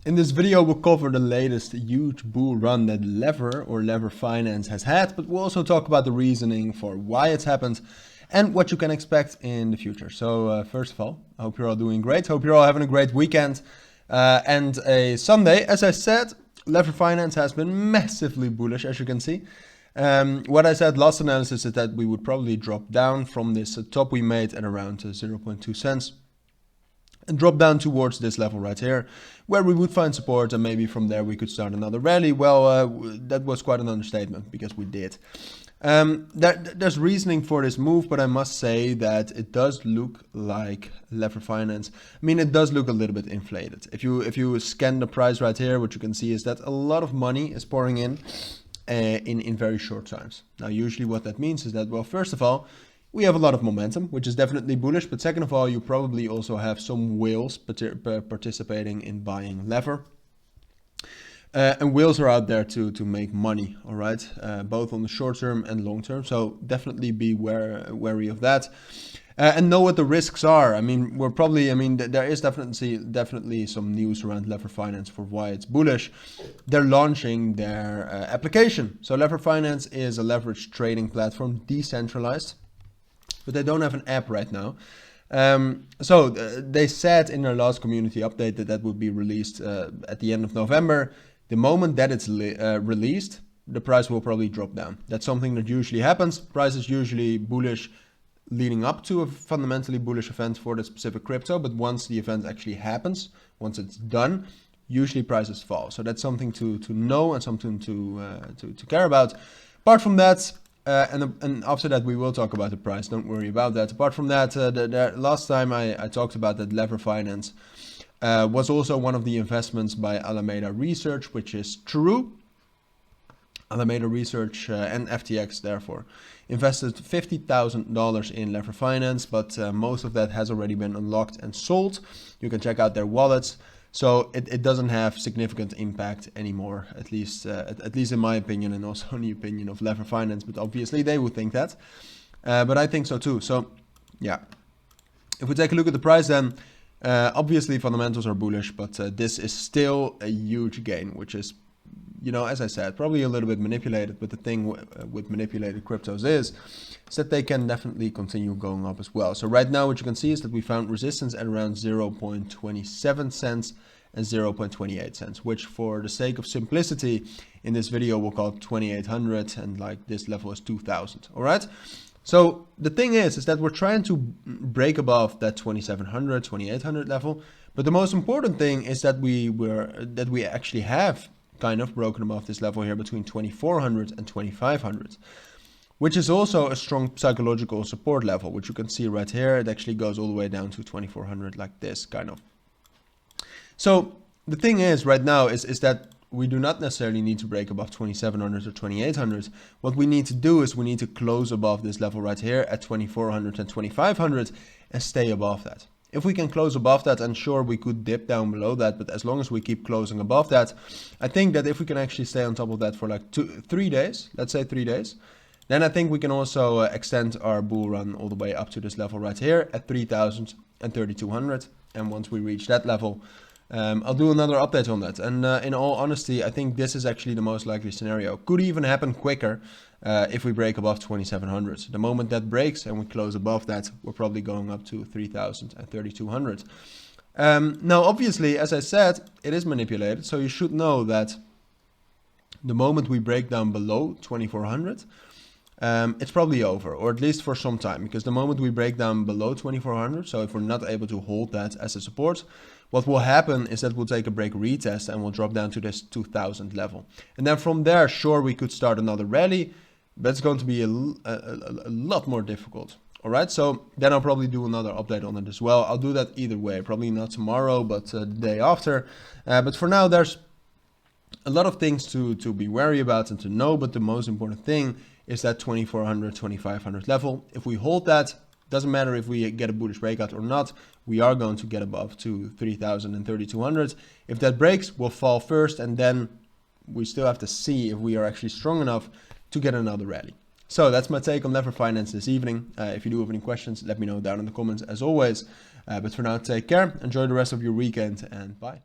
In this video, we'll cover the latest huge bull run that Lever Finance has had, but we'll also talk about the reasoning for why it's happened and what you can expect in the future. So first of all, I hope you're all doing great. Hope you're all having a great weekend and a Sunday. As I said, Lever Finance has been massively bullish, as you can see. What I said last analysis is that we would probably drop down from this top we made at around 0.2 cents. And drop down towards this level right here, where we would find support, and maybe from there we could start another rally. Well, that was quite an understatement, because we did. There's reasoning for this move, but I must say that it does look like Lever Finance. I mean, it does look a little bit inflated. If you scan the price right here, what you can see is that a lot of money is pouring in very short times. Now, usually what that means is that, well, first of all, we have a lot of momentum, which is definitely bullish. But second of all, you probably also have some whales participating in buying Lever. And whales are out there to make money, all right? Both on the short term and long term. So definitely be wary of that. And know what the risks are. I mean, there is definitely some news around Lever Finance for why it's bullish. They're launching their application. So Lever Finance is a leverage trading platform, decentralized. But they don't have an app right now. So they said in their last community update that would be released at the end of November. The moment that it's released, the price will probably drop down. That's something that usually happens. Price is usually bullish leading up to a fundamentally bullish event for the specific crypto. But once the event actually happens, once it's done, usually prices fall. So that's something to know and something to care about. Apart from that, and after that, we will talk about the price. Don't worry about that. Apart from that, the last time I talked about that Lever Finance was also one of the investments by Alameda Research, which is true. Alameda Research and FTX, therefore, invested $50,000 in Lever Finance, but most of that has already been unlocked and sold. You can check out their wallets. So it doesn't have significant impact anymore, at least in my opinion, and also in the opinion of Lever Finance. But obviously they would think that, but I think so too. So yeah, if we take a look at the price, then obviously fundamentals are bullish, but this is still a huge gain, which is, you know, as I said, probably a little bit manipulated. But the thing with manipulated cryptos is that they can definitely continue going up as well. So right now what you can see is that we found resistance at around 0.27 cents and 0.28 cents, which for the sake of simplicity in this video we'll call 2800, and like this level is 2000. All right. So the thing is that we're trying to break above that 2700, 2800 level. But the most important thing is that we actually have kind of broken above this level here between 2400 and 2500, which is also a strong psychological support level, which you can see right here. It actually goes all the way down to 2400 like this kind of. So the thing is right now is that we do not necessarily need to break above 2700 or 2800. What we need to do is we need to close above this level right here at 2400 and 2500 and stay above that. If we can close above that, and sure, we could dip down below that, but as long as we keep closing above that, I think that if we can actually stay on top of that for like 3 days, let's say 3 days, then I think we can also extend our bull run all the way up to this level right here at 3000 and 3200. And once we reach that level, I'll do another update on that. And in all honesty, I think this is actually the most likely scenario. Could even happen quicker if we break above 2700. The moment that breaks and we close above that, we're probably going up to 3000 and 3200. Now, obviously, as I said, it is manipulated. So you should know that the moment we break down below 2400, it's probably over, or at least for some time, because the moment we break down below 2400, so if we're not able to hold that as a support, what will happen is that we'll take a break retest and we'll drop down to this 2000 level. And then from there, sure, we could start another rally, but it's going to be a lot more difficult. All right, so then I'll probably do another update on it as well. I'll do that either way, probably not tomorrow, but the day after. But for now, there's a lot of things to be wary about and to know, but the most important thing is that 2400, 2500 level. If we hold that, doesn't matter if we get a bullish breakout or not, we are going to get above to 3000 and 3200. If that breaks, we'll fall first, and then we still have to see if we are actually strong enough to get another rally. So that's my take on Lever Finance this evening. If you do have any questions, let me know down in the comments as always. But for now, take care, enjoy the rest of your weekend, and bye.